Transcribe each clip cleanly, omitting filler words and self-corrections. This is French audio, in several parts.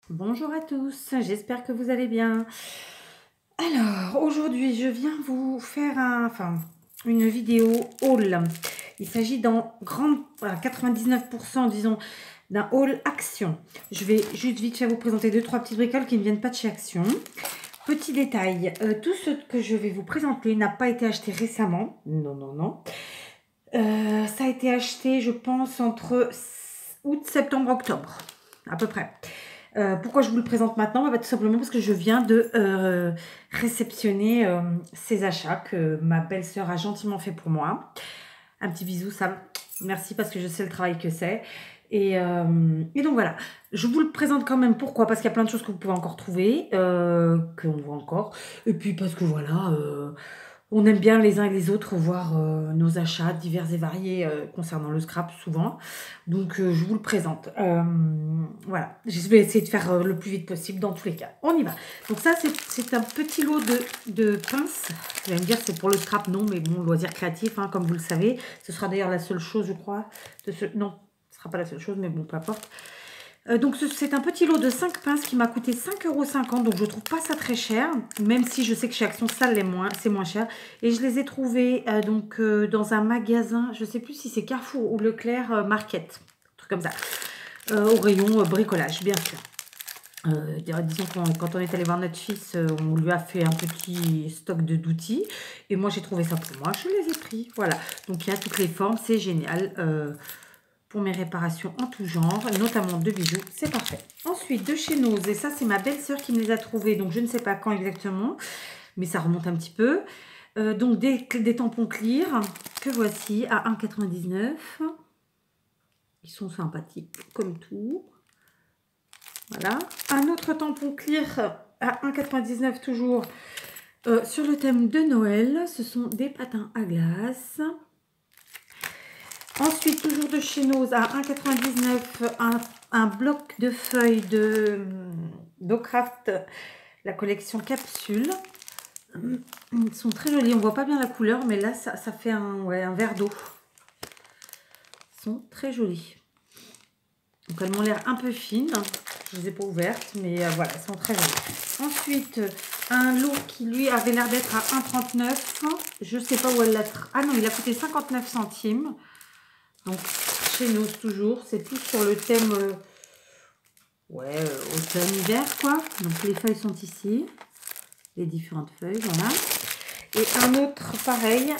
Bonjour à tous, j'espère que vous allez bien. Alors, aujourd'hui, je viens vous faire une vidéo haul. Il s'agit voilà, 99%, disons, d'un haul Action. Je vais juste vite fait vous présenter deux, trois petites bricoles qui ne viennent pas de chez Action. Petit détail, tout ce que je vais vous présenter n'a pas été acheté récemment. Non, non, non. Ça a été acheté, je pense, entre août, septembre, octobre, à peu près. Pourquoi je vous le présente maintenant? Tout simplement parce que je viens de réceptionner ces achats que ma belle-sœur a gentiment fait pour moi. Un petit bisou, Sam. Merci parce que je sais le travail que c'est. Et donc voilà, je vous le présente quand même. Pourquoi? Parce qu'il y a plein de choses que vous pouvez encore trouver, qu'on voit encore. Et puis parce que voilà, on aime bien les uns et les autres voir nos achats divers et variés concernant le scrap souvent. Donc je vous le présente. Voilà, je vais essayer de faire le plus vite possible dans tous les cas. On y va. Donc ça c'est un petit lot de pinces. Vous allez me dire c'est pour le scrap, non, mais bon, loisir créatif, hein, comme vous le savez. Ce sera d'ailleurs la seule chose, je crois. Non, ce ne sera pas la seule chose, mais bon, peu importe. Donc c'est un petit lot de 5 pinces qui m'a coûté 5,50 €, donc je trouve pas ça très cher, même si je sais que chez Action ça c'est moins cher. Et je les ai trouvés dans un magasin, je sais plus si c'est Carrefour ou Leclerc Market, un truc comme ça, au rayon bricolage, bien sûr. Disons quand on est allé voir notre fils, on lui a fait un petit stock d'outils. Et moi, j'ai trouvé ça pour moi. Je les ai pris. Voilà. Donc, il y a toutes les formes. C'est génial. Pour mes réparations en tout genre, notamment de bijoux. C'est parfait. Ensuite, de chez Nose. Et ça, c'est ma belle-sœur qui me les a trouvés. Donc, je ne sais pas quand exactement. Mais ça remonte un petit peu. Donc, des tampons clear que voici à 1,99 €. Ils sont sympathiques comme tout. Voilà. Un autre tampon clear à 1,99 € toujours sur le thème de Noël. Ce sont des patins à glace. Ensuite, toujours de chez Nose à 1,99 €, un bloc de feuilles d'Ocraft, la collection capsule. Ils sont très jolis. On ne voit pas bien la couleur, mais là, ça fait un verre d'eau. Ils sont très jolis. Donc, elles m'ont l'air un peu fines. Je ne les ai pas ouvertes, mais voilà, elles sont très jolies. Ensuite, un lot qui, lui, avait l'air d'être à 1,39 €. Je ne sais pas où elle l'a... Ah non, il a coûté 59 centimes. Donc, chez nous, toujours, c'est plus sur le thème... automne-hiver, quoi. Donc, les feuilles sont ici. Les différentes feuilles, voilà. Et un autre, pareil,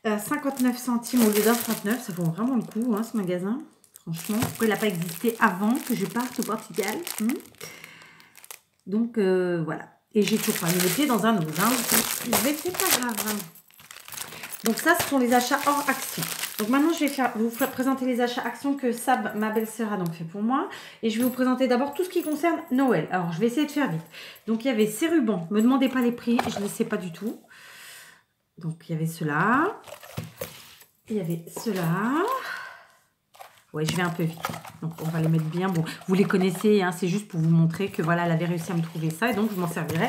59 centimes au lieu d'un 39. Ça vaut vraiment le coup, hein, ce magasin. Franchement, pourquoi il n'a pas existé avant que je parte au Portugal. Donc, voilà. Et j'ai toujours pas mis les pieds dans un autre. Hein. Mais c'est pas grave. Donc, ça, ce sont les achats hors Action. Donc, maintenant, je vais vous présenter les achats Action que Sab, ma belle-sœur, a donc fait pour moi. Et je vais vous présenter d'abord tout ce qui concerne Noël. Alors, je vais essayer de faire vite. Donc, il y avait ces rubans. Ne me demandez pas les prix, je ne les sais pas du tout. Donc, il y avait ceux-là. Il y avait ceux-là. Ouais, je vais un peu vite. Donc, on va les mettre bien. Bon, vous les connaissez, hein, c'est juste pour vous montrer que voilà, elle avait réussi à me trouver ça. Et donc, je m'en servirai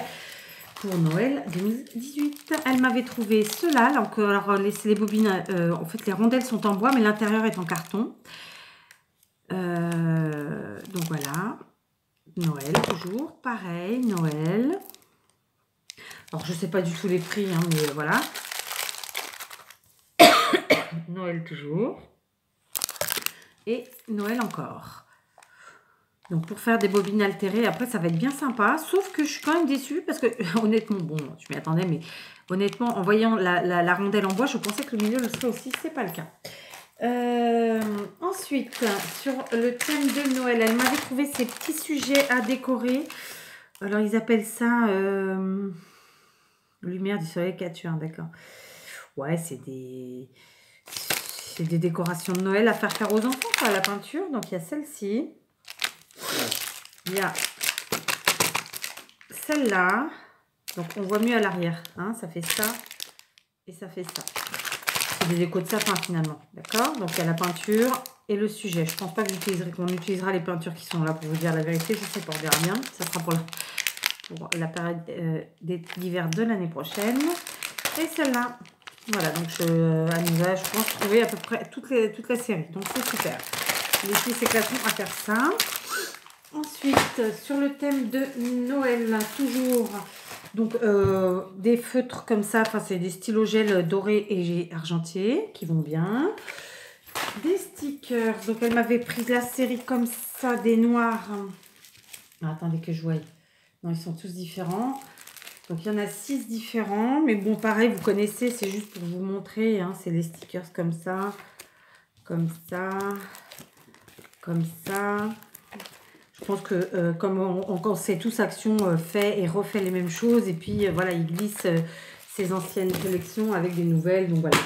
pour Noël 2018. Elle m'avait trouvé ceux-là. Donc, alors, les bobines, en fait, les rondelles sont en bois, mais l'intérieur est en carton. Donc, voilà. Noël, toujours. Pareil, Noël. Alors, je ne sais pas du tout les prix, hein, mais voilà. Noël, toujours. Et Noël encore. Donc, pour faire des bobines altérées, après, ça va être bien sympa. Sauf que je suis quand même déçue parce que, honnêtement, bon, je m'y attendais, mais honnêtement, en voyant la rondelle en bois, je pensais que le milieu le serait aussi. C'est pas le cas. Ensuite, sur le thème de Noël, elle m'avait trouvé ces petits sujets à décorer. Alors, ils appellent ça lumière du soleil Cature, d'accord. Ouais, c'est des décorations de Noël à faire aux enfants, quoi, à la peinture. Donc, il y a celle-ci. Il y a celle-là. Donc, on voit mieux à l'arrière. Hein, ça fait ça et ça fait ça. C'est des décos de sapin, finalement. D'accord? Donc, il y a la peinture et le sujet. Je ne pense pas qu'on utilisera les peintures qui sont là, pour vous dire la vérité. Je ne sais pas, on verra bien. Ça sera pour la période d'hiver de l'année prochaine. Et celle-là. Voilà, donc Anissa, je pense trouver à peu près toute la série. Donc, c'est super. Les filles s'éclateront à faire ça. Ensuite, sur le thème de Noël, toujours, donc des feutres comme ça, enfin c'est des stylos gel dorés et argentés qui vont bien. Des stickers, donc elle m'avait pris la série comme ça, des noirs. Ah, attendez que je voie. Non, ils sont tous différents. Donc il y en a 6 différents, mais bon pareil, vous connaissez, c'est juste pour vous montrer, hein, c'est les stickers comme ça, comme ça, comme ça. Je pense que comme on sait tous Action fait et refait les mêmes choses, et puis voilà, il glisse ses anciennes collections avec des nouvelles, donc voilà.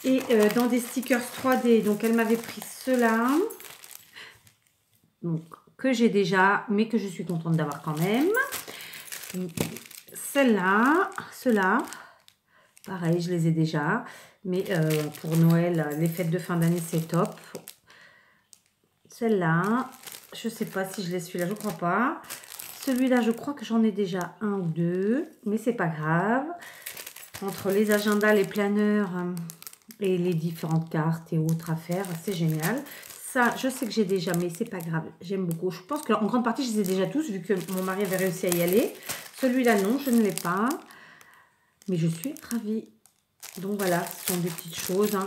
Et dans des stickers 3D, donc elle m'avait pris ceux-là, donc que j'ai déjà, mais que je suis contente d'avoir quand même. Celle-là, ceux-là, pareil, je les ai déjà, mais pour Noël, les fêtes de fin d'année, c'est top. Celle-là, je sais pas si je l'ai celui-là, je crois pas. Celui-là, je crois que j'en ai déjà un ou deux, mais c'est pas grave. Entre les agendas, les planeurs et les différentes cartes et autres à faire, c'est génial. Ça, je sais que j'ai déjà, mais c'est pas grave, j'aime beaucoup. Je pense qu'en grande partie, je les ai déjà tous, vu que mon mari avait réussi à y aller. Celui-là, non, je ne l'ai pas, mais je suis ravie. Donc voilà, ce sont des petites choses hein,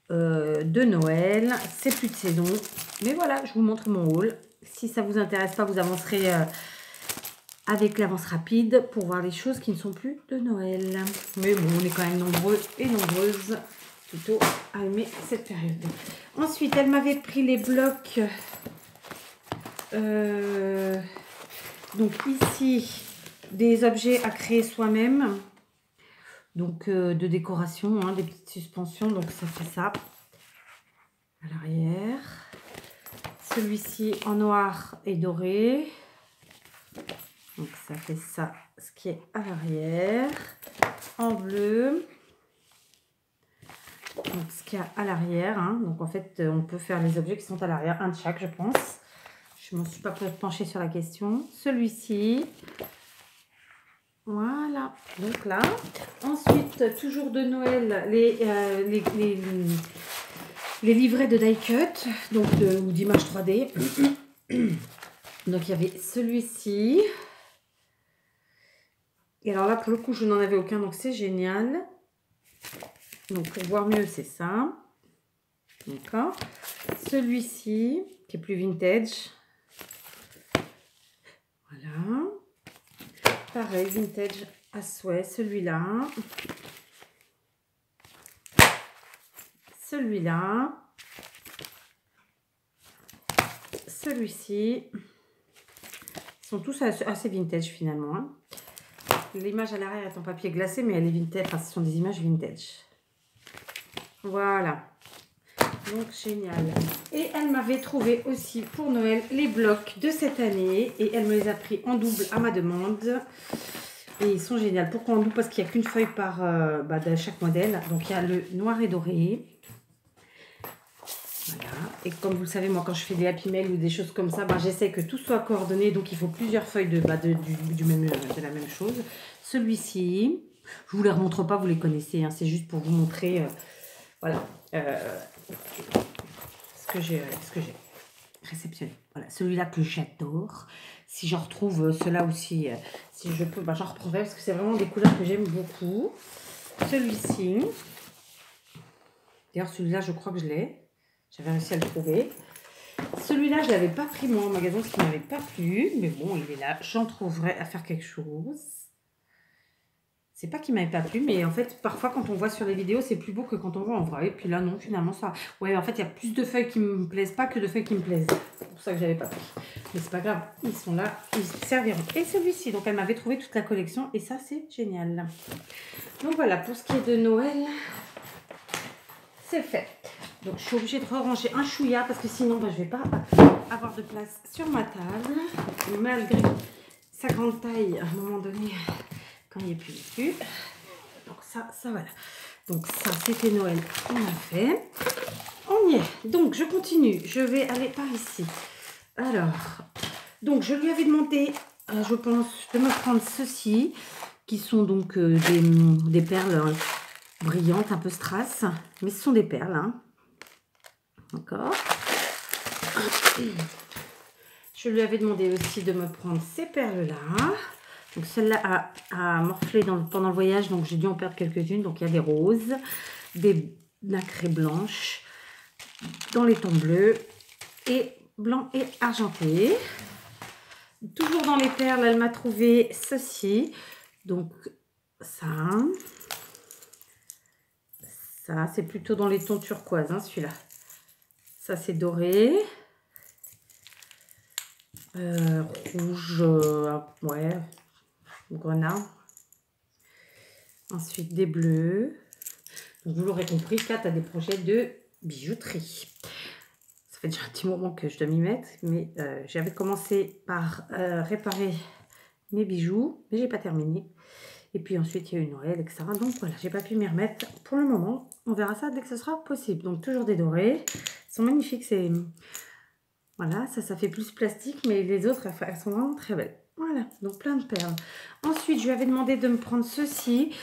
de Noël. C'est plus de saison, mais voilà, je vous montre mon haul. Si ça vous intéresse pas, vous avancerez avec l'avance rapide pour voir les choses qui ne sont plus de Noël. Mais bon, on est quand même nombreux et nombreuses plutôt à aimer cette période. Ensuite, elle m'avait pris les blocs. Donc ici, des objets à créer soi-même. Donc de décoration, hein, des petites suspensions. Donc ça fait ça à l'arrière. Celui-ci en noir et doré. Donc ça fait ça, ce qui est à l'arrière. En bleu. Donc ce qu'il y a à l'arrière. Hein. Donc en fait, on peut faire les objets qui sont à l'arrière, un de chaque, je pense. Je ne m'en suis pas penchée sur la question. Celui-ci. Voilà. Donc là. Ensuite, toujours de Noël, les livrets de die cut. Donc ou d'images 3D. Donc il y avait celui-ci. Et alors là, pour le coup, je n'en avais aucun. Donc c'est génial. Donc pour voir mieux, c'est ça. D'accord. Celui-ci, qui est plus vintage. Voilà. Pareil, vintage à souhait. Celui-là. Celui-là. Celui-ci. Ils sont tous assez vintage finalement. Hein. L'image à l'arrière est en papier glacé, mais elle est vintage. Enfin, ce sont des images vintage. Voilà. Donc, génial. Et elle m'avait trouvé aussi pour Noël les blocs de cette année. Et elle me les a pris en double à ma demande. Et ils sont géniaux. Pourquoi en double? Parce qu'il n'y a qu'une feuille par de chaque modèle. Donc, il y a le noir et doré. Voilà. Et comme vous le savez, moi, quand je fais des Happy Mail ou des choses comme ça, j'essaie que tout soit coordonné. Donc, il faut plusieurs feuilles de la même chose. Celui-ci, je ne vous les remontre pas, vous les connaissez. Hein, c'est juste pour vous montrer... voilà. Ce que j'ai réceptionné. Voilà, celui-là que j'adore. Si j'en retrouve ceux-là aussi, si je peux, j'en reprendrai parce que c'est vraiment des couleurs que j'aime beaucoup. Celui-ci. D'ailleurs, celui-là, je crois que je l'ai. J'avais réussi à le trouver. Celui-là, je ne l'avais pas pris moi en magasin parce qu'il ne m'avait pas plu. Mais bon, il est là. J'en trouverai à faire quelque chose. C'est pas qu'il m'avait pas plu, mais en fait, parfois, quand on voit sur les vidéos, c'est plus beau que quand on voit en vrai. Et puis là, non, finalement, ça... Ouais, en fait, il y a plus de feuilles qui me plaisent pas que de feuilles qui me plaisent. C'est pour ça que j'avais pas pris. Mais c'est pas grave, ils sont là, ils serviront. Et celui-ci, donc elle m'avait trouvé toute la collection. Et ça, c'est génial. Donc voilà, pour ce qui est de Noël, c'est fait. Donc, je suis obligée de ranger un chouïa parce que sinon, je vais pas avoir de place sur ma table. Malgré sa grande taille, à un moment donné... Quand il n'y est plus dessus. Donc ça voilà. Donc ça, c'était Noël. On a fait. On y est. Donc je continue. Je vais aller par ici. Alors, donc je lui avais demandé, je pense, de me prendre ceci, qui sont donc des perles brillantes, un peu strass. Mais ce sont des perles. Hein. D'accord. Je Je lui avais demandé aussi de me prendre ces perles-là. Donc celle-là a morflé pendant le voyage, donc j'ai dû en perdre quelques-unes. Donc il y a des roses, des nacrées blanches, dans les tons bleus et blanc et argenté. Toujours dans les perles, elle m'a trouvé ceci. Donc ça c'est plutôt dans les tons turquoise, hein, celui-là. Ça c'est doré. Rouge, ouais, grenat. Ensuite des bleus. Donc, vous l'aurez compris, Kat a des projets de bijouterie. Ça fait déjà un petit moment que je dois m'y mettre, mais j'avais commencé par réparer mes bijoux, mais j'ai pas terminé. Et puis ensuite il y a eu Noël, etc. Donc voilà, j'ai pas pu m'y remettre pour le moment. On verra ça dès que ce sera possible. Donc toujours des dorés. Ils sont magnifiques, c'est... Voilà, ça fait plus plastique, mais les autres, elles sont vraiment très belles. Voilà, donc plein de perles. Ensuite, je lui avais demandé de me prendre ceci.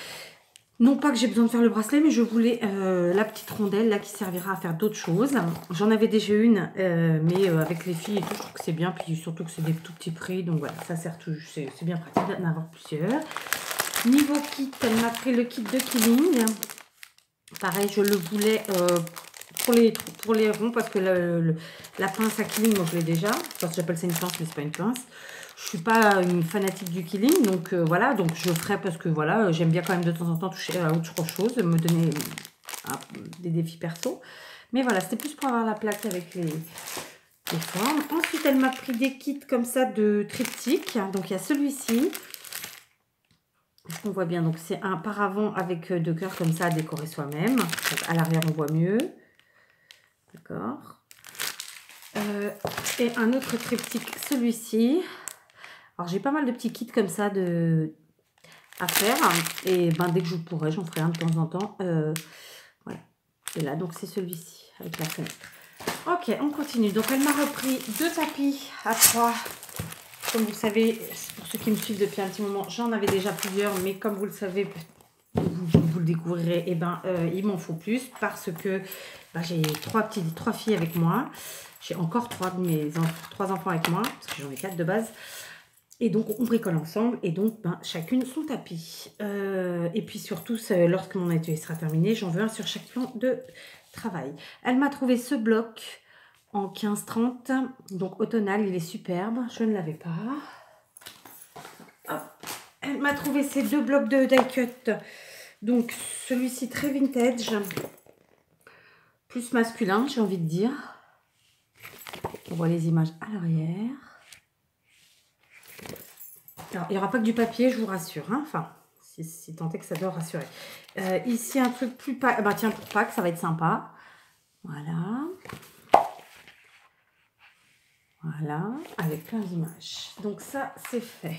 Non pas que j'ai besoin de faire le bracelet, mais je voulais la petite rondelle là qui servira à faire d'autres choses. J'en avais déjà une, mais avec les filles et tout, je trouve que c'est bien. Puis surtout que c'est des tout petits prix, donc voilà, ça sert tout. C'est bien pratique d'en avoir plusieurs. Niveau kit, elle m'a pris le kit de Killing. Pareil, je le voulais... pour les ronds, parce que la pince à Killing, moi je l'ai déjà. Enfin, j'appelle ça une pince, mais c'est pas une pince. Je suis pas une fanatique du Killing, donc voilà, donc je ferai parce que voilà, j'aime bien quand même de temps en temps toucher à autre chose, me donner des défis perso. Mais voilà, c'était plus pour avoir la plaque avec les formes. Ensuite, elle m'a pris des kits comme ça de triptyque. Donc il y a celui-ci. Est-ce qu'on voit bien? Donc c'est un paravent avec deux cœurs comme ça à décorer soi-même. À l'arrière, on voit mieux. D'accord. Et un autre triptyque, celui-ci. Alors j'ai pas mal de petits kits comme ça à faire. Et ben, dès que je pourrai, j'en ferai un de temps en temps. Voilà. Et là, donc c'est celui-ci avec la fenêtre. Ok, on continue. Donc elle m'a repris 2 tapis à 3. Comme vous le savez, pour ceux qui me suivent depuis un petit moment, j'en avais déjà plusieurs. Mais comme vous le savez, vous le découvrirez, et ben, il m'en faut plus parce que ben, j'ai 3 filles avec moi. J'ai encore 3 enfants avec moi, parce que j'en ai 4 de base. Et donc, on bricole ensemble. Et donc, ben, chacune son tapis. Et puis surtout, lorsque mon atelier sera terminé, j'en veux un sur chaque plan de travail. Elle m'a trouvé ce bloc en 15-30. Donc, automnal, il est superbe. Je ne l'avais pas. Hop. Elle m'a trouvé ces 2 blocs de die cut. Donc, celui-ci très vintage. Plus masculin, j'ai envie de dire. On voit les images à l'arrière. Alors, il n'y aura pas que du papier, je vous rassure. Hein. Enfin, si tant est que ça doit rassurer. Ici, un truc plus... Bah, tiens, pour Pâques, ça va être sympa. Voilà. Voilà, avec plein d'images. Donc ça, c'est fait.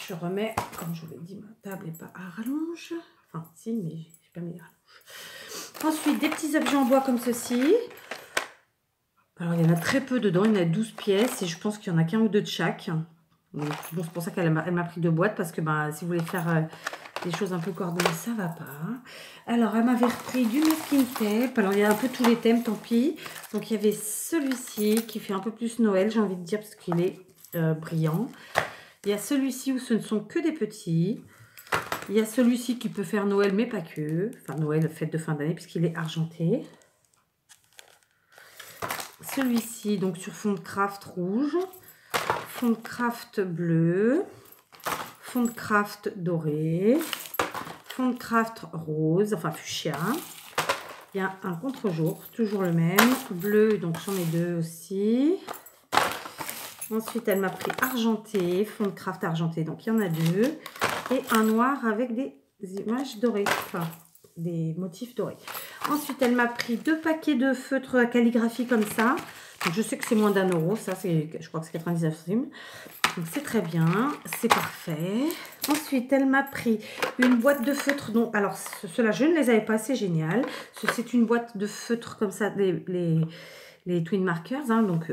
Je remets, comme je vous l'ai dit, ma table n'est pas à rallonge. Enfin, si, mais j'ai pas mis à rallonge. Ensuite, des petits objets en bois comme ceci. Alors, il y en a très peu dedans. Il y en a 12 pièces et je pense qu'il y en a qu'un ou deux de chaque. Donc, bon, c'est pour ça qu'elle m'a pris 2 boîtes parce que bah, si vous voulez faire des choses un peu coordonnées, ça va pas. Alors, elle m'avait repris du masking tape. Alors, il y a un peu tous les thèmes, tant pis. Donc, il y avait celui-ci qui fait un peu plus Noël, j'ai envie de dire, parce qu'il est brillant. Il y a celui-ci où ce ne sont que des petits. Il y a celui-ci qui peut faire Noël, mais pas que. Enfin, Noël, fête de fin d'année, puisqu'il est argenté. Celui-ci, donc sur fond de craft rouge. Fond de craft bleu. Fond de craft doré. Fond de craft rose, enfin fuchsia. Il y a un contre-jour, toujours le même. Bleu, donc j'en ai 2 aussi. Ensuite, elle m'a pris argenté, fond de craft argenté, donc il y en a 2. Et un noir avec des images dorées, enfin des motifs dorés. Ensuite, elle m'a pris 2 paquets de feutres à calligraphie comme ça. Donc, je sais que c'est moins d'1 euro, ça, je crois que c'est 99 centimes. Donc, c'est très bien, c'est parfait. Ensuite, elle m'a pris une boîte de feutres. Donc, alors, ceux-là, je ne les avais pas, c'est génial. C'est une boîte de feutres comme ça, les Twin Markers, hein, donc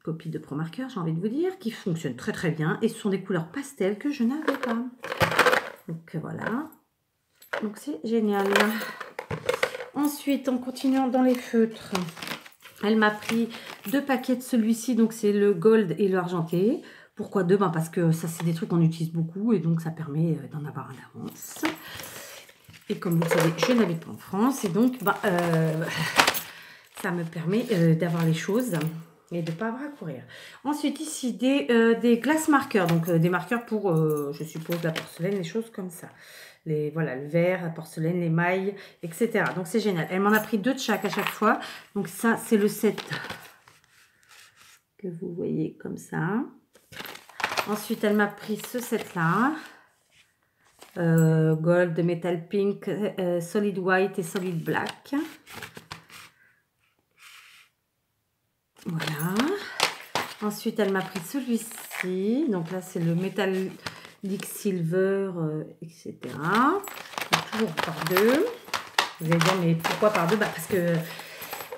copie de Pro Marker, j'ai envie de vous dire, qui fonctionnent très très bien. Et ce sont des couleurs pastel que je n'avais pas. Donc, voilà. Donc, c'est génial. Ensuite, en continuant dans les feutres, Elle m'a pris 2 paquets de celui-ci, donc c'est le gold et le argenté. Pourquoi 2? Ben parce que ça, c'est des trucs qu'on utilise beaucoup et donc ça permet d'en avoir un d'avance. Et comme vous le savez, je n'habite pas en France et donc ça me permet d'avoir les choses et de ne pas avoir à courir. Ensuite, ici, des glace marqueurs, donc des marqueurs pour, je suppose, la porcelaine, les choses comme ça. Voilà, le verre, la porcelaine, l'émail, etc. Donc, c'est génial. Elle m'en a pris 2 de chaque à chaque fois. Donc, ça, c'est le set que vous voyez comme ça. Ensuite, elle m'a pris ce set-là. Gold, Metal Pink, Solid White et Solid Black. Voilà. Ensuite, elle m'a pris celui-ci. Donc là, c'est le Metallic Silver, etc. Donc, toujours par 2. Vous allez dire, mais pourquoi par 2? Bah,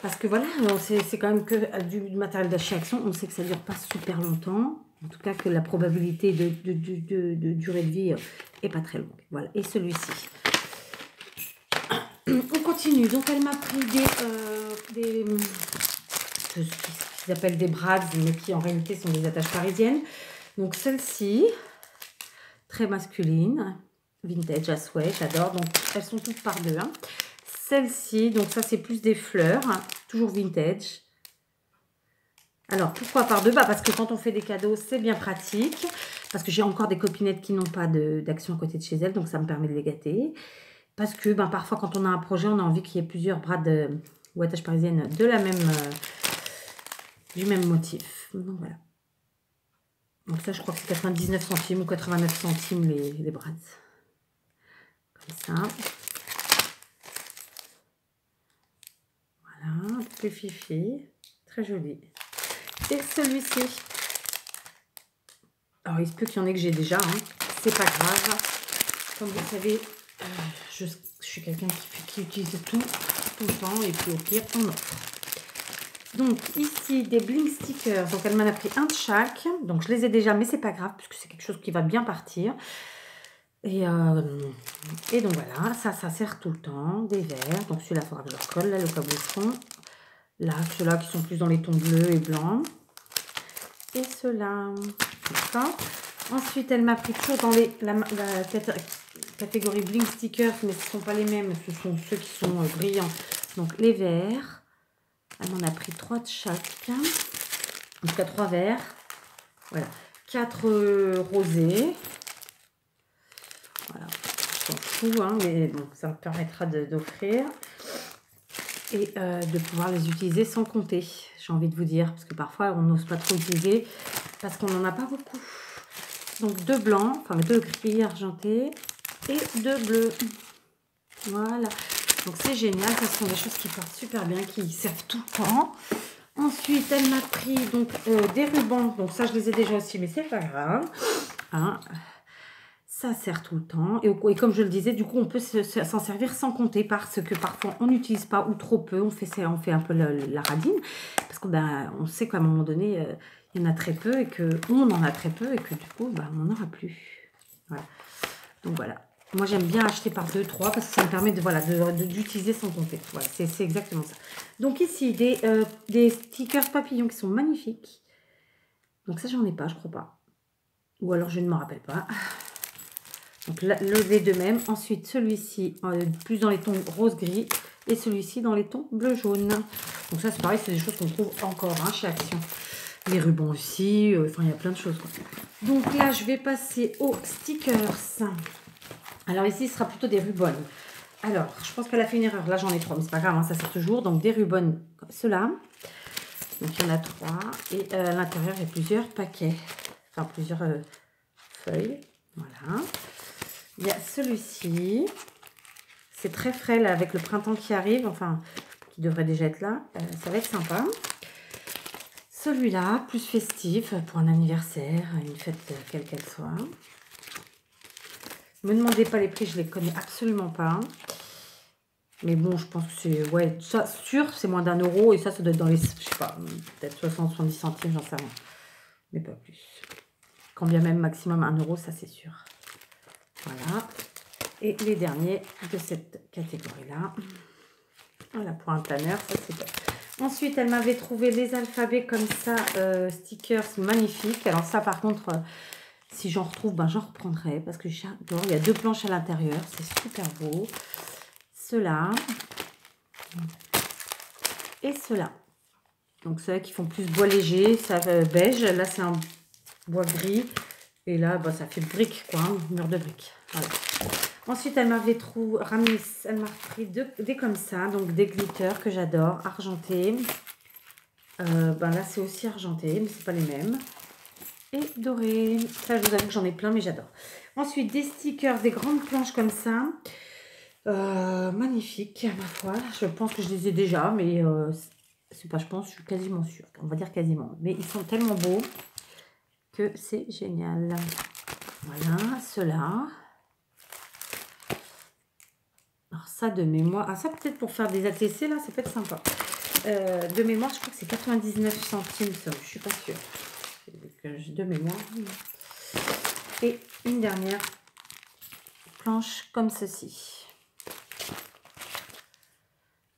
parce que voilà, c'est quand même que du matériel d'achat Action. On sait que ça ne dure pas super longtemps. En tout cas, que la probabilité de durée de vie est pas très longue. Voilà. Et celui-ci. On continue. Donc, elle m'a pris ce qu'ils appellent des brads, mais qui en réalité sont des attaches parisiennes. Donc celle-ci, très masculine, vintage à souhait, j'adore. Donc elles sont toutes par 2. Hein. Celle-ci, donc ça c'est plus des fleurs, hein, toujours vintage. Alors pourquoi par 2? Bah, parce que quand on fait des cadeaux, c'est bien pratique. Parce que j'ai encore des copinettes qui n'ont pas d'Action à côté de chez elles, donc ça me permet de les gâter. Parce que parfois quand on a un projet, on a envie qu'il y ait plusieurs brads ou attaches parisiennes de la même... du même motif. Donc voilà. Donc ça, je crois que c'est 99 centimes ou 89 centimes les brads. Comme ça. Voilà, plus fifi. Très joli. Et celui-ci. Alors, il se peut qu'il y en ait que j'ai déjà. Hein. C'est pas grave. Comme vous le savez, je suis quelqu'un qui utilise tout le temps. Et puis au pire, on offre. Donc ici des bling stickers, donc elle m'en a pris un de chaque, donc je les ai déjà mais c'est pas grave puisque c'est quelque chose qui va bien partir. Et donc voilà, ça sert tout le temps, des verres, donc celui-là il faudra que je recolle, là le cabochon, là ceux-là qui sont plus dans les tons bleus et blancs, et ceux-là, d'accord. Ensuite elle m'a pris toujours dans la catégorie bling stickers, mais ce ne sont pas les mêmes, ce sont ceux qui sont brillants, donc les verts. Elle m'en a pris 3 de chaque. En tout cas, 3 verres. Voilà. 4 rosés. Voilà. Je m'en fous, hein, mais bon, ça me permettra d'offrir. Et de pouvoir les utiliser sans compter. J'ai envie de vous dire. Parce que parfois, on n'ose pas trop utiliser. Parce qu'on n'en a pas beaucoup. Donc, 2 blancs. Enfin, 2 gris argentés. Et 2 bleus. Voilà. Donc c'est génial, ce sont des choses qui partent super bien, qui servent tout le temps. Ensuite, elle m'a pris donc des rubans. Donc ça, je les ai déjà aussi, mais c'est pas grave. Hein. Ça sert tout le temps. Et comme je le disais, du coup, on peut s'en servir sans compter parce que parfois, on n'utilise pas ou trop peu. On fait un peu la radine. Parce qu'on sait qu'à un moment donné, il y en a très peu et qu'on en a très peu et que du coup, on n'en aura plus. Voilà. Donc voilà. Moi, j'aime bien acheter par 2, 3 parce que ça me permet d'utiliser sans compter. Voilà, c'est exactement ça. Donc ici, des stickers papillons qui sont magnifiques. Donc ça, j'en ai pas, je crois pas. Ou alors, je ne me rappelle pas. Donc les deux mêmes. Ensuite, celui-ci, plus dans les tons rose-gris. Et celui-ci dans les tons bleu-jaune. Donc ça, c'est pareil, c'est des choses qu'on trouve encore chez Action. Les rubans aussi. Enfin, il y a plein de choses, quoi. Donc là, je vais passer aux stickers. Alors ici, ce sera plutôt des rubans. Alors, je pense qu'elle a fait une erreur. Là, j'en ai 3, mais c'est pas grave, hein, ça sert toujours. Donc, des rubans comme ceux-là. Donc, il y en a 3. Et à l'intérieur, il y a plusieurs paquets. Enfin, plusieurs feuilles. Voilà. Il y a celui-ci. C'est très frais, là, avec le printemps qui arrive. Enfin, qui devrait déjà être là. Ça va être sympa. Celui-là, plus festif, pour un anniversaire, une fête quelle qu'elle soit. Ne me demandez pas les prix, je les connais absolument pas. Mais bon, je pense que c'est... Ouais, ça, sûr, c'est moins d'1 euro. Et ça doit être dans les... Je sais pas, peut-être 60-70 centimes, j'en sais rien. Mais pas plus. Quand bien même maximum 1 euro, ça c'est sûr. Voilà. Et les derniers de cette catégorie-là. Voilà, pour un planeur, ça c'est top. Ensuite, elle m'avait trouvé les alphabets comme ça, stickers magnifiques. Alors ça, par contre, si j'en retrouve, ben, j'en reprendrai parce que j'adore. Il y a 2 planches à l'intérieur, c'est super beau. Ceux-là et ceux-là. Donc ceux-là qui font plus bois léger, ça beige. Là, c'est un bois gris. Et là, bah, ça fait brique, quoi, hein, mur de briques. Voilà. Ensuite, elle m'avait ramené, elle m'a pris des comme ça, donc des glitters que j'adore, argentés. Ben là, c'est aussi argenté, mais c'est pas les mêmes. Et doré. Ça, je vous avoue que j'en ai plein, mais j'adore. Ensuite, des stickers, des grandes planches comme ça. Magnifiques, à ma foi. Je pense que je les ai déjà, mais c'est pas, je pense, je suis quasiment sûre. On va dire quasiment. Mais ils sont tellement beaux que c'est génial. Voilà, ceux-là. Alors ça, de mémoire... Ah, ça, peut-être pour faire des ATC, là, ça peut être sympa. De mémoire, je crois que c'est 99 centimes, ça. Je suis pas sûre. De mémoire. Et une dernière planche comme ceci.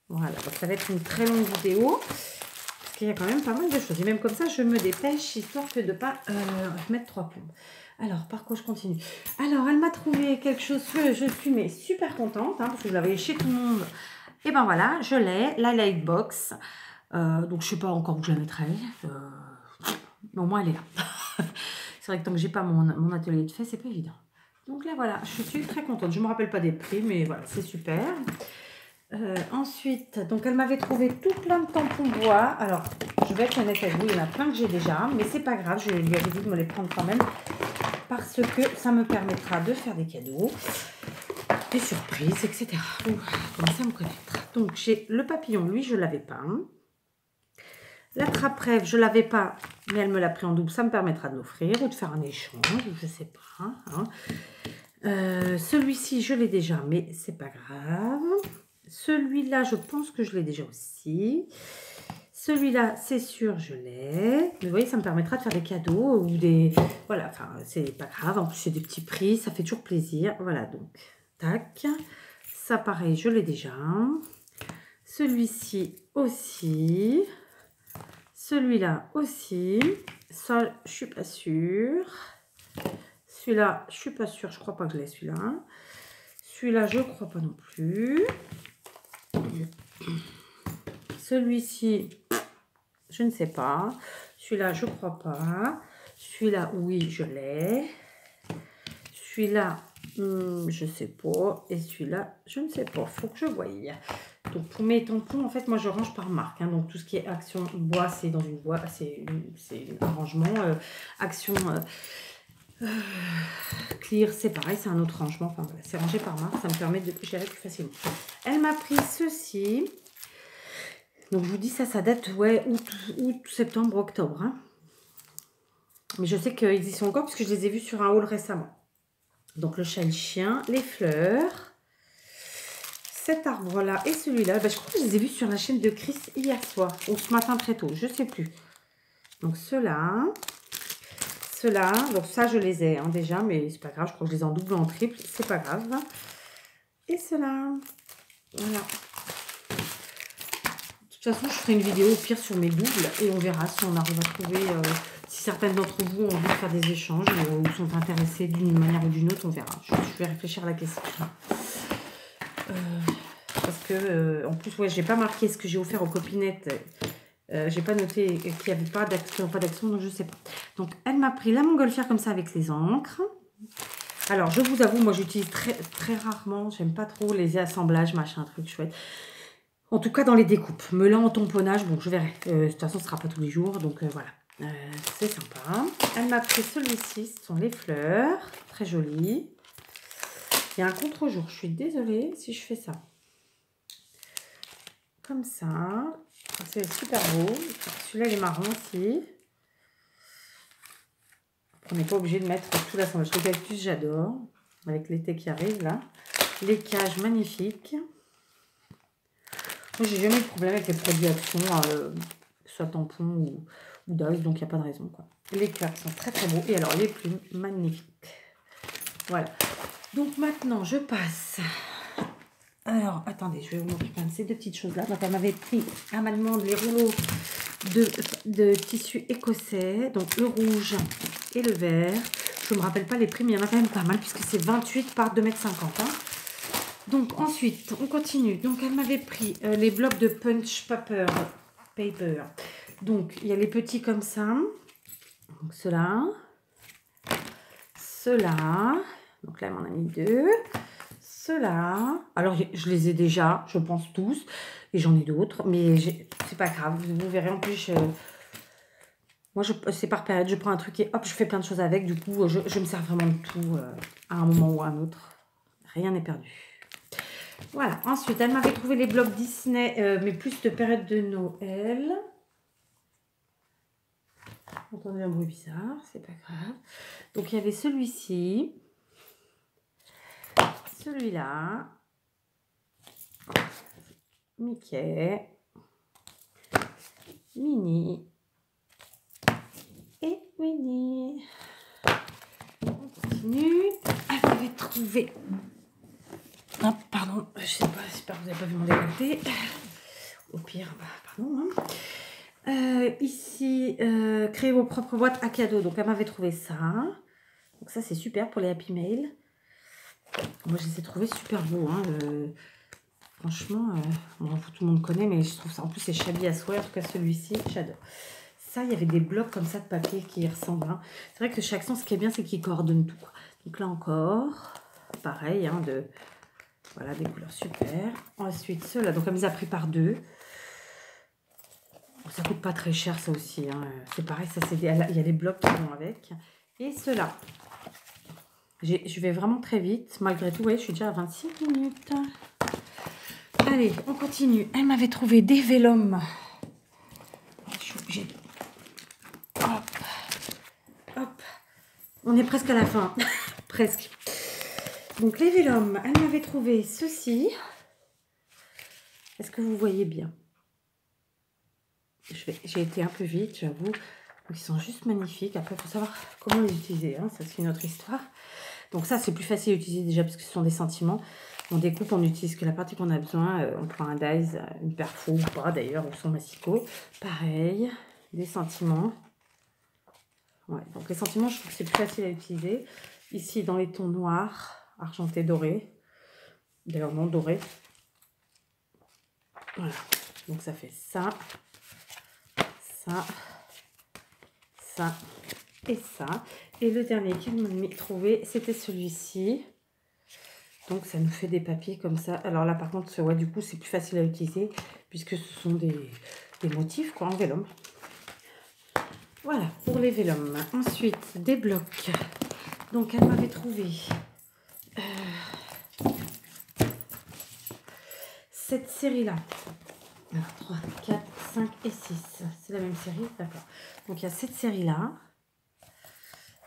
Voilà, donc ça va être une très longue vidéo. Parce qu'il y a quand même pas mal de choses. Et même comme ça, je me dépêche, histoire que de ne pas mettre 3 plombes. Alors, par quoi je continue? Alors, elle m'a trouvé quelque chose que je suis mais super contente, hein, parce que je l'avais chez tout le monde. Et ben voilà, je l'ai, la Lightbox. Donc, je sais pas encore où je la mettrai. Mais au moins, elle est là. C'est vrai que tant que j'ai pas mon atelier de fait, c'est pas évident. Donc là, voilà, je suis très contente. Je me rappelle pas des prix, mais voilà, c'est super. Ensuite, donc elle m'avait trouvé tout plein de tampons bois. Alors, je vais être honnête avec vous, il y en a plein que j'ai déjà, mais c'est pas grave, je lui avais dit de me les prendre quand même parce que ça me permettra de faire des cadeaux, des surprises, etc. Donc, commencer à me connaître. Donc, j'ai le papillon, lui, je l'avais pas. La trappe-rêve, je l'avais pas, mais elle me l'a pris en double, ça me permettra de l'offrir ou de faire un échange, je sais pas. Hein. Celui-ci, je l'ai déjà, mais c'est pas grave. Celui-là, je pense que je l'ai déjà aussi. Celui-là, c'est sûr, je l'ai. Mais vous voyez, ça me permettra de faire des cadeaux ou des... Voilà, enfin, c'est pas grave. En plus, c'est des petits prix, ça fait toujours plaisir. Voilà, donc, tac. Ça, pareil, je l'ai déjà. Celui-ci aussi. Celui-là aussi. Ça, je suis pas sûre. Celui-là, je suis pas sûre. Je crois pas que je l'ai, celui-là. Celui-là, je crois pas non plus. Celui-ci, je ne sais pas. Celui-là, je crois pas. Celui-là, oui, je l'ai. Celui-là, je sais pas. Et celui-là, je ne sais pas. Faut que je voie. Donc, pour mes tampons, en fait, moi, je range par marque. Hein. Donc, tout ce qui est Action bois, c'est dans une boîte. C'est un rangement. Action Clear, c'est pareil. C'est un autre rangement. Enfin, voilà, c'est rangé par marque. Ça me permet de gérer plus facilement. Elle m'a pris ceci. Donc, je vous dis, ça date, ouais, août, septembre, octobre. Hein. Mais je sais qu'ils y sont encore parce que je les ai vus sur un haul récemment. Donc, le chat et le chien, les fleurs, cet arbre-là et celui-là. Ben, je crois que je les ai vus sur la chaîne de Chris hier soir ou ce matin très tôt, je ne sais plus. Donc, ceux-là, donc ça, je les ai hein, déjà, mais c'est pas grave. Je crois que je les ai en double ou en triple, c'est pas grave. Et ceux-là, voilà. De toute façon, je ferai une vidéo au pire sur mes doubles et on verra si on arrive à trouver, si certaines d'entre vous ont envie de faire des échanges ou sont intéressés d'une manière ou d'une autre, on verra. Je vais réfléchir à la question. Parce que, en plus, ouais, j'ai pas marqué ce que j'ai offert aux copinettes. J'ai pas noté qu'il n'y avait pas d'action, donc je sais pas. Donc, elle m'a pris la montgolfière comme ça avec les encres. Alors, je vous avoue, moi, j'utilise très rarement. J'aime pas trop les assemblages, machin, truc chouette. En tout cas, dans les découpes. Me là en tamponnage, bon, je verrai. De toute façon, ce ne sera pas tous les jours, donc voilà. C'est sympa. Elle m'a pris celui-ci, ce sont les fleurs. Très joli. Il y a un contre-jour. Je suis désolée si je fais ça. Comme ça. C'est super beau. Celui-là, il est marron aussi. On n'est pas obligé de mettre tout l'assemblage. Le cactus, j'adore. Avec l'été qui arrive, là. Les cages, magnifiques. Moi, j'ai jamais eu de problème avec les produits Action, que ce soit tampon ou Dove, donc il n'y a pas de raison. Quoi. Les cœurs sont très beaux. Et alors, les plumes, magnifiques. Voilà. Donc maintenant, je passe Alors, attendez, je vais vous montrer quand même ces deux petites choses-là. Donc, elle m'avait pris à ma demande les rouleaux de tissu écossais. Donc, le rouge et le vert. Je ne me rappelle pas les prix, mais il y en a quand même pas mal puisque c'est 28 par 2,50 m. Hein. Donc, ensuite, on continue. Donc, elle m'avait pris les blocs de punch paper. Donc, il y a les petits comme ça. Donc, ceux-là. Ceux-là. Donc, là, elle m'en a mis 2. Ceux-là, alors je les ai déjà, je pense tous, et j'en ai d'autres, mais c'est pas grave, vous verrez en plus, moi c'est par période, je prends un truc et hop, je fais plein de choses avec, du coup je me sers vraiment de tout à un moment ou à un autre, rien n'est perdu. Voilà, ensuite elle m'avait trouvé les blocs Disney, mais plus de période de Noël. Vous entendez un bruit bizarre, c'est pas grave. Donc il y avait celui-ci, celui-là, Mickey, Minnie et Winnie. On continue. Elle m'avait trouvé. Ah, pardon, je sais pas, j'espère que vous n'avez pas vu mon décolleté. Au pire, bah, pardon. Hein. Ici, créez vos propres boîtes à cadeaux. Donc, elle m'avait trouvé ça. Donc, ça, c'est super pour les Happy Mail. Moi, je les ai trouvés super beaux. Hein. Franchement, bon, tout le monde connaît, mais je trouve ça. En plus, c'est shabby à souhait. En tout cas, celui-ci, j'adore. Ça, il y avait des blocs comme ça de papier qui y ressemblent. Hein. C'est vrai que chaque sens, ce qui est bien, c'est qu'ils coordonnent tout. Donc là encore, pareil, hein, voilà, des couleurs super. Ensuite, ceux-là, donc elle les a pris par 2. Ça coûte pas très cher, ça aussi. Hein. C'est pareil, ça c'est il y a les blocs qui vont avec. Et ceux-là, je vais vraiment très vite. Malgré tout, ouais, je suis déjà à 26 minutes. Allez, on continue. Elle m'avait trouvé des vélums. Je suis obligée de... Hop, hop. On est presque à la fin. Presque. Donc, les vélums, elle m'avait trouvé ceci. Est-ce que vous voyez bien? J'ai été un peu vite, j'avoue. Ils sont juste magnifiques. Après, il faut savoir comment les utiliser. Hein. Ça, c'est une autre histoire. Donc ça, c'est plus facile à utiliser déjà parce que ce sont des sentiments. On découpe, on n'utilise que la partie qu'on a besoin. On prend un dies, une perfo ou pas d'ailleurs, ou son massicot. Pareil, des sentiments. Ouais, donc les sentiments, je trouve que c'est plus facile à utiliser. Ici, dans les tons noirs, argenté, doré. D'ailleurs, non, doré. Voilà. Donc ça fait ça, ça, ça et ça. Et le dernier qu'elle m'a trouvé, c'était celui-ci. Donc ça nous fait des papiers comme ça. Alors là par contre, ouais, du coup c'est plus facile à utiliser puisque ce sont des motifs quoi en vélum. Voilà pour les vélums. Ensuite des blocs. Donc elle m'avait trouvé cette série là. Alors 3, 4, 5 et 6. C'est la même série, d'accord. Donc il y a cette série là.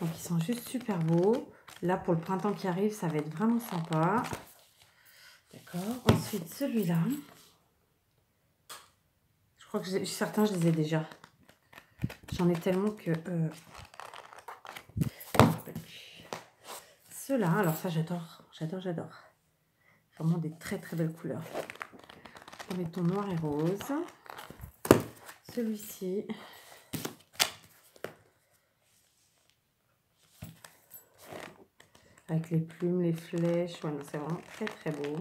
Donc ils sont juste super beaux. Là pour le printemps qui arrive, ça va être vraiment sympa. D'accord. Ensuite celui-là. Je crois que certains, je les ai déjà. J'en ai tellement que... Ceux-là, alors ça, j'adore. J'adore, j'adore. Vraiment des très, très belles couleurs. On met ton noir et rose. Celui-ci. Avec les plumes, les flèches. Ouais, c'est vraiment très, très beau.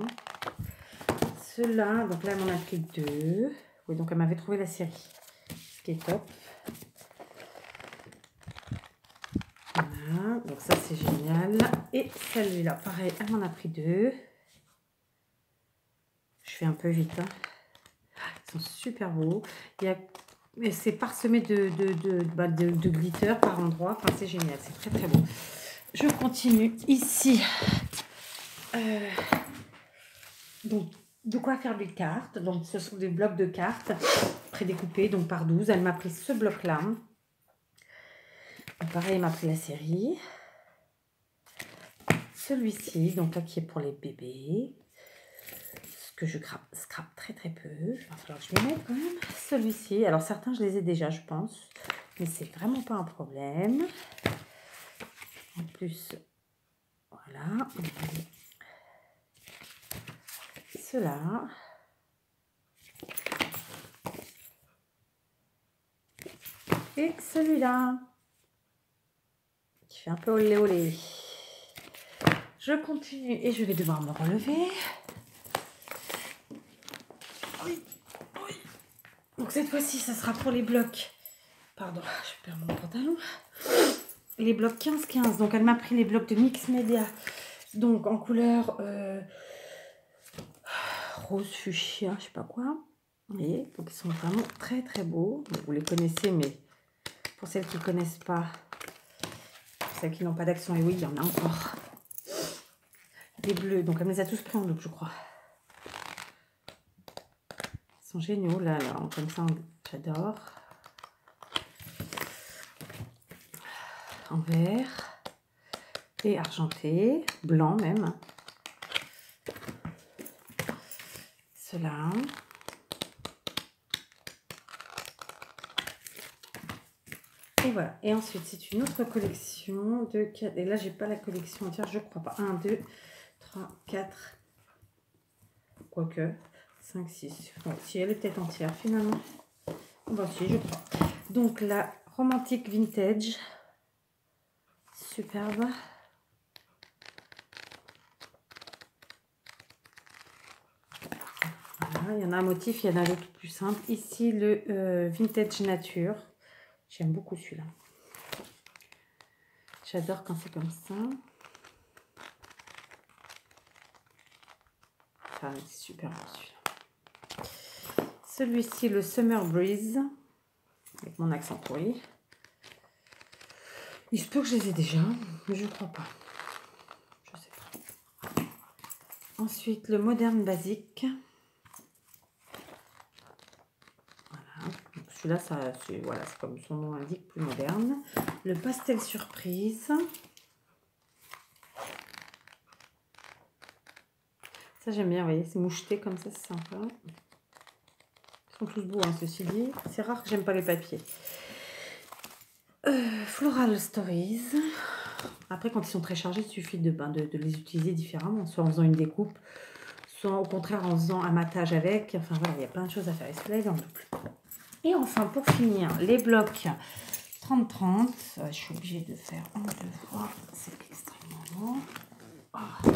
Ceux-là, donc là, elle m'en a pris 2. Oui, donc elle m'avait trouvé la série. Ce qui est top. Voilà, donc ça c'est génial. Et celui-là, pareil, elle m'en a pris 2. Je fais un peu vite. Hein. Ils sont super beaux. C'est parsemé de glitter par endroits. Enfin, c'est génial, c'est très très beau. Je continue ici. Donc, de quoi faire des cartes. Donc, ce sont des blocs de cartes prédécoupés, donc par 12. Elle m'a pris ce bloc-là. Pareil, elle m'a pris la série. Celui-ci, donc là qui est pour les bébés. Ce que je scrape très très peu. Il va falloir que je les mette quand même. Celui-ci, alors certains je les ai déjà, je pense. Mais c'est vraiment pas un problème. En plus, voilà. cela. Et celui-là. Qui fait un peu olé olé. Je continue et je vais devoir me relever. Oui, oui. Donc cette fois-ci, ça sera pour les blocs. Pardon, je perds mon pantalon. Les blocs 15-15. Donc elle m'a pris les blocs de Mix Media. Donc en couleur rose fuchsia, je sais pas quoi. Vous voyez, donc ils sont vraiment très très beaux. Vous les connaissez, mais pour celles qui ne connaissent pas, pour celles qui n'ont pas d'action, et oui, il y en a encore. Des bleus, donc elle me les a tous pris en double, je crois. Ils sont géniaux, là, comme ça, j'adore. En vert et argenté, blanc même. Cela. Et voilà. Et ensuite, c'est une autre collection de 4. Et là, j'ai pas la collection entière, je crois pas. 1, 2, 3, 4. Quoique. 5, 6. Ouais, si elle est peut-être entière finalement. Bon, si, je crois. Donc, la Romantique Vintage. Superbe. Voilà, il y en a un motif, il y en a d'autres plus simple. Ici, le Vintage Nature. J'aime beaucoup celui-là. J'adore quand c'est comme ça. Enfin, c'est super beau celui-là. Celui-ci, le Summer Breeze. Avec mon accent pourri. Il se peut que je les ai déjà, mais je ne crois pas. Je sais pas. Ensuite, le Moderne Basique. Voilà. Celui-là, voilà, c'est comme son nom l'indique, plus moderne. Le Pastel Surprise. Ça, j'aime bien, vous voyez, c'est moucheté comme ça, c'est sympa. Ils sont tous beaux, hein, ceci dit. C'est rare que j'aime pas les papiers. Floral Stories. Après, quand ils sont très chargés, il suffit de les utiliser différemment, soit en faisant une découpe, soit au contraire en faisant un matage avec. Enfin voilà, il y a plein de choses à faire. Et celui-là, il est en double. Et enfin, pour finir, les blocs 30-30. Je suis obligée de faire en 2 fois. C'est extrêmement long. Oh.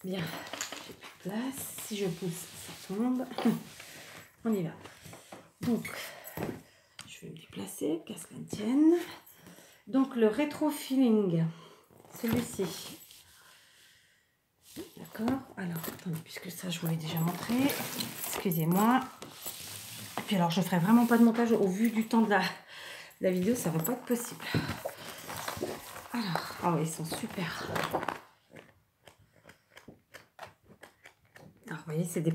Bien, j'ai plus de place. Si je pousse, ça tombe. On y va. Donc, je vais me déplacer, qu'à cela ne tienne. Donc, le Retro Feeling, celui-ci. D'accord. Alors, attendez, puisque ça, je vous l'ai déjà montré. Excusez-moi. Et puis, alors, je ne ferai vraiment pas de montage au vu du temps de la vidéo. Ça ne va pas être possible. Alors, oh, ils sont super. Alors, vous voyez, c'est des